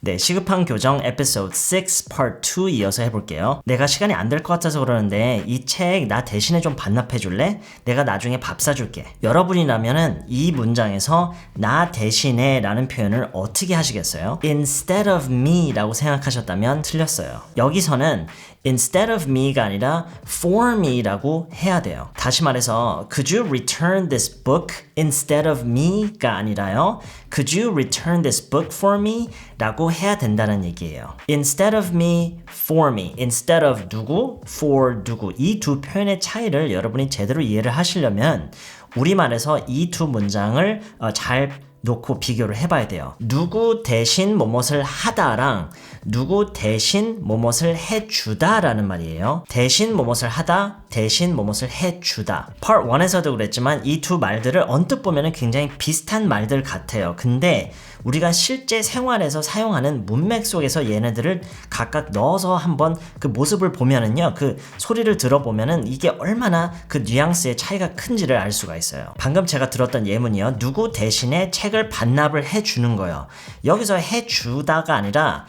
네, 시급한 교정 에피소드 6 part 2 이어서 해볼게요. 내가 시간이 안 될 것 같아서 그러는데 이 책 나 대신에 좀 반납해 줄래? 내가 나중에 밥 사줄게. 여러분이라면은 이 문장에서 나 대신에 라는 표현을 어떻게 하시겠어요? Instead of me 라고 생각하셨다면 틀렸어요. 여기서는 instead of me가 아니라 for me 라고 해야 돼요. 다시 말해서 could you return this book instead of me가 아니라요. could you return this book for me? 라고 해야 된다는 얘기예요. Instead of me, for me. Instead of 누구, for 누구. 이 두 표현의 차이를 여러분이 제대로 이해를 하시려면 우리말에서 이 두 문장을 잘 놓고 비교를 해봐야 돼요. 누구 대신 뭐뭇을 하다랑 누구 대신 뭐뭇을 해주다 라는 말이에요. 대신 뭐뭇을 하다, 대신 뭐뭇을 해주다. Part 1에서도 그랬지만 이 두 말들을 언뜻 보면 굉장히 비슷한 말들 같아요. 근데 우리가 실제 생활에서 사용하는 문맥 속에서 얘네들을 각각 넣어서 한번 그 모습을 보면은요, 그 소리를 들어보면은 이게 얼마나 그 뉘앙스의 차이가 큰지를 알 수가 있어요. 방금 제가 들었던 예문이요. 누구 대신에 책을 반납을 해주는 거예요. 여기서 해주다가 아니라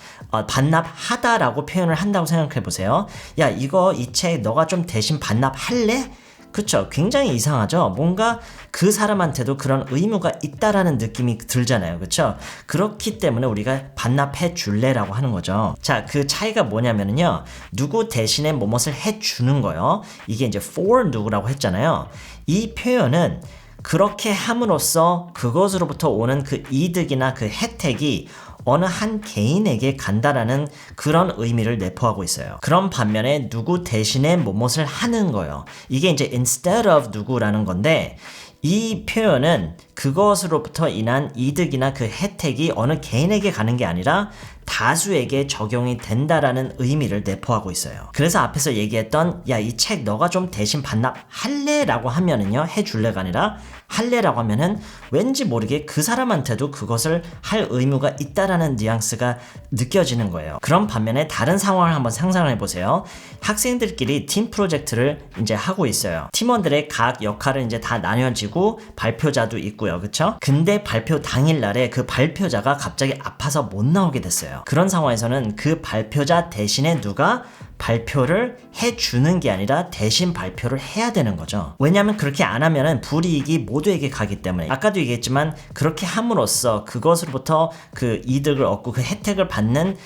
반납하다라고 표현을 한다고 생각해 보세요. 야, 이 책 너가 좀 대신 반납할래? 그쵸? 굉장히 이상하죠? 뭔가 그 사람한테도 그런 의무가 있다라는 느낌이 들잖아요. 그쵸? 그렇기 때문에 우리가 반납해 줄래라고 하는 거죠. 자, 그 차이가 뭐냐면요. 누구 대신에 뭐뭇을 해주는 거요. 이게 이제 for 누구라고 했잖아요. 이 표현은 그렇게 함으로써 그것으로부터 오는 그 이득이나 그 혜택이 어느 한 개인에게 간다라는 그런 의미를 내포하고 있어요. 그런 반면에 누구 대신에 뭐뭇을 하는 거예요. 이게 이제 instead of 누구라는 건데 이 표현은 그것으로부터 인한 이득이나 그 혜택이 어느 개인에게 가는 게 아니라 다수에게 적용이 된다라는 의미를 내포하고 있어요. 그래서 앞에서 얘기했던 야, 이 책 너가 좀 대신 반납할래? 라고 하면은요, 해줄래가 아니라 할래라고 하면은 왠지 모르게 그 사람한테도 그것을 할 의무가 있다라는 뉘앙스가 느껴지는 거예요. 그런 반면에 다른 상황을 한번 상상을 해보세요. 학생들끼리 팀 프로젝트를 이제 하고 있어요. 팀원들의 각 역할은 이제 다 나뉘어지고 발표자도 있고요. 그쵸? 근데 발표 당일날에 그 발표자가 갑자기 아파서 못 나오게 됐어요. 그런 상황에서는 그 발표자 대신에 누가 발표를 해주는 게 아니라 대신 발표를 해야 되는 거죠. 왜냐하면 그렇게 안 하면은 불이익이 모두에게 가기 때문에 아까도 얘기했지만 그렇게 함으로써 그것으로부터 그 이득을 얻고 그 혜택을 받는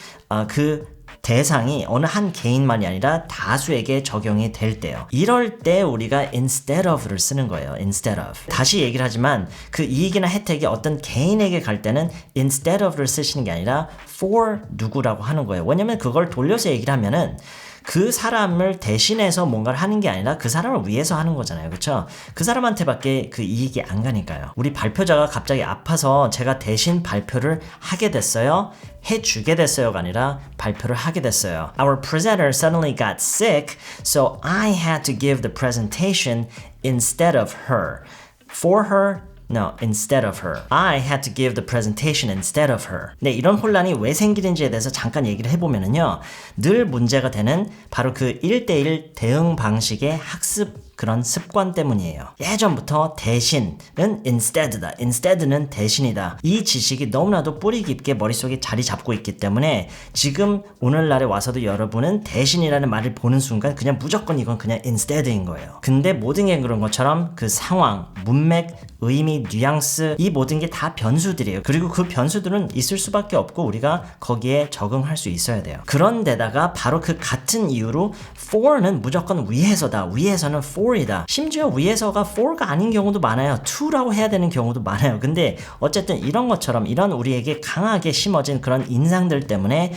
그 대상이 어느 한 개인만이 아니라 다수에게 적용이 될 때요. 이럴 때 우리가 instead of를 쓰는 거예요. instead of. 다시 얘기를 하지만 그 이익이나 혜택이 어떤 개인에게 갈 때는 instead of를 쓰시는 게 아니라 for 누구라고 하는 거예요. 왜냐면 그걸 돌려서 얘기를 하면은 그 사람을 대신해서 뭔가를 하는 게 아니라 그 사람을 위해서 하는 거잖아요. 그쵸? 그 사람한테밖에 그 이익이 안 가니까요. 우리 발표자가 갑자기 아파서 제가 대신 발표를 하게 됐어요. 해주게 됐어요가 아니라 발표를 하게 됐어요. Our presenter suddenly got sick, so I had to give the presentation instead of her. For her, no, instead of her. I had to give the presentation instead of her. 네, 이런 혼란이 왜 생기는지에 대해서 잠깐 얘기를 해보면은요. 늘 문제가 되는 바로 그 1대1 대응 방식의 학습 그런 습관 때문이에요. 예전부터 대신은 instead다. instead는 대신이다. 이 지식이 너무나도 뿌리 깊게 머릿속에 자리 잡고 있기 때문에 지금 오늘날에 와서도 여러분은 대신이라는 말을 보는 순간 그냥 무조건 이건 그냥 instead인 거예요. 근데 모든 게 그런 것처럼 그 상황, 문맥, 의미, 뉘앙스 이 모든 게 다 변수들이에요. 그리고 그 변수들은 있을 수밖에 없고 우리가 거기에 적응할 수 있어야 돼요. 그런데다가 바로 그 같은 이유로 for는 무조건 위에서다. 위에서는 for이다. 심지어 위에서가 for가 아닌 경우도 많아요. to라고 해야 되는 경우도 많아요. 근데 어쨌든 이런 것처럼 이런 우리에게 강하게 심어진 그런 인상들 때문에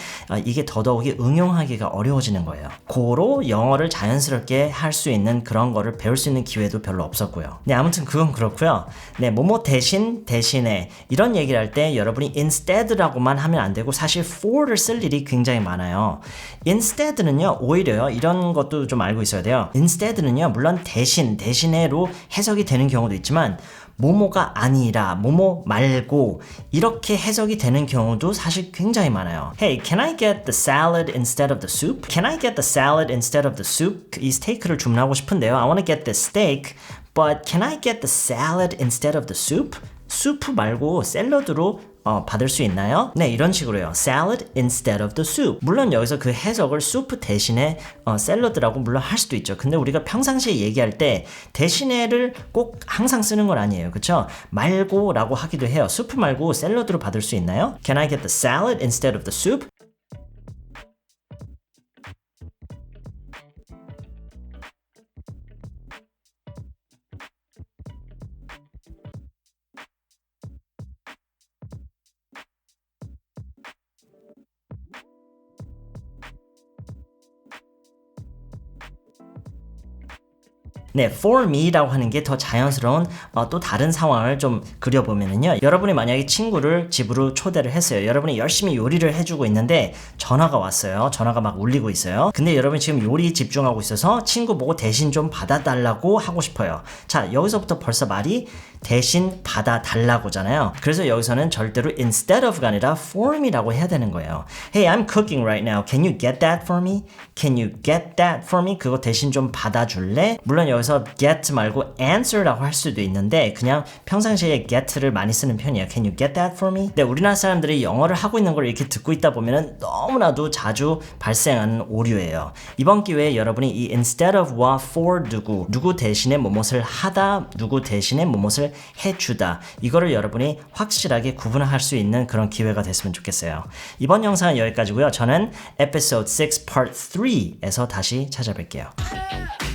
이게 더더욱이 응용하기가 어려워지는 거예요. 고로 영어를 자연스럽게 할 수 있는 그런 거를 배울 수 있는 기회도 별로 없었고요. 네, 아무튼 그건 그렇고요. 네, 뭐뭐 대신, 대신에 이런 얘기를 할 때 여러분이 instead라고만 하면 안 되고 사실 for를 쓸 일이 굉장히 많아요. instead는요, 오히려요, 이런 것도 좀 알고 있어야 돼요. instead는요, 물론 대신, 대신에로 해석이 되는 경우도 있지만 뭐뭐가 아니라, 뭐뭐 말고 이렇게 해석이 되는 경우도 사실 굉장히 많아요. Hey, can I get the salad instead of the soup? Can I get the salad instead of the soup? 이 스테이크를 주문하고 싶은데요. I want to get the steak, but can I get the salad instead of the soup? 수프 말고 샐러드로 받을 수 있나요? 네, 이런 식으로요. Salad instead of the soup. 물론 여기서 그 해석을 soup 대신에 샐러드라고 물론 할 수도 있죠. 근데 우리가 평상시에 얘기할 때 대신에를 꼭 항상 쓰는 건 아니에요. 그쵸? 말고라고 하기도 해요. 수프 말고 샐러드로 받을 수 있나요? Can I get the salad instead of the soup? 네, for me라고 하는 게 더 자연스러운 또 다른 상황을 좀 그려보면은요. 여러분이 만약에 친구를 집으로 초대를 했어요. 여러분이 열심히 요리를 해주고 있는데 전화가 왔어요. 전화가 막 울리고 있어요. 근데 여러분이 지금 요리에 집중하고 있어서 친구 보고 대신 좀 받아달라고 하고 싶어요. 자, 여기서부터 벌써 말이 대신 받아달라고잖아요. 그래서 여기서는 절대로 instead of가 아니라 for me라고 해야 되는 거예요. Hey, I'm cooking right now. Can you get that for me? Can you get that for me? 그거 대신 좀 받아줄래? 물론 여기서 get 말고 answer라고 할 수도 있는데 그냥 평상시에 get를 많이 쓰는 편이에요. Can you get that for me? 네, 우리나라 사람들이 영어를 하고 있는 걸 이렇게 듣고 있다 보면은 너무나도 자주 발생하는 오류예요. 이번 기회에 여러분이 이 instead of와 for 누구 대신에 뭐뭇을 하다, 누구 대신에 뭐뭇을 해주다 이거를 여러분이 확실하게 구분할 수 있는 그런 기회가 됐으면 좋겠어요. 이번 영상은 여기까지고요. 저는 episode 6 part 3에서 다시 찾아뵐게요.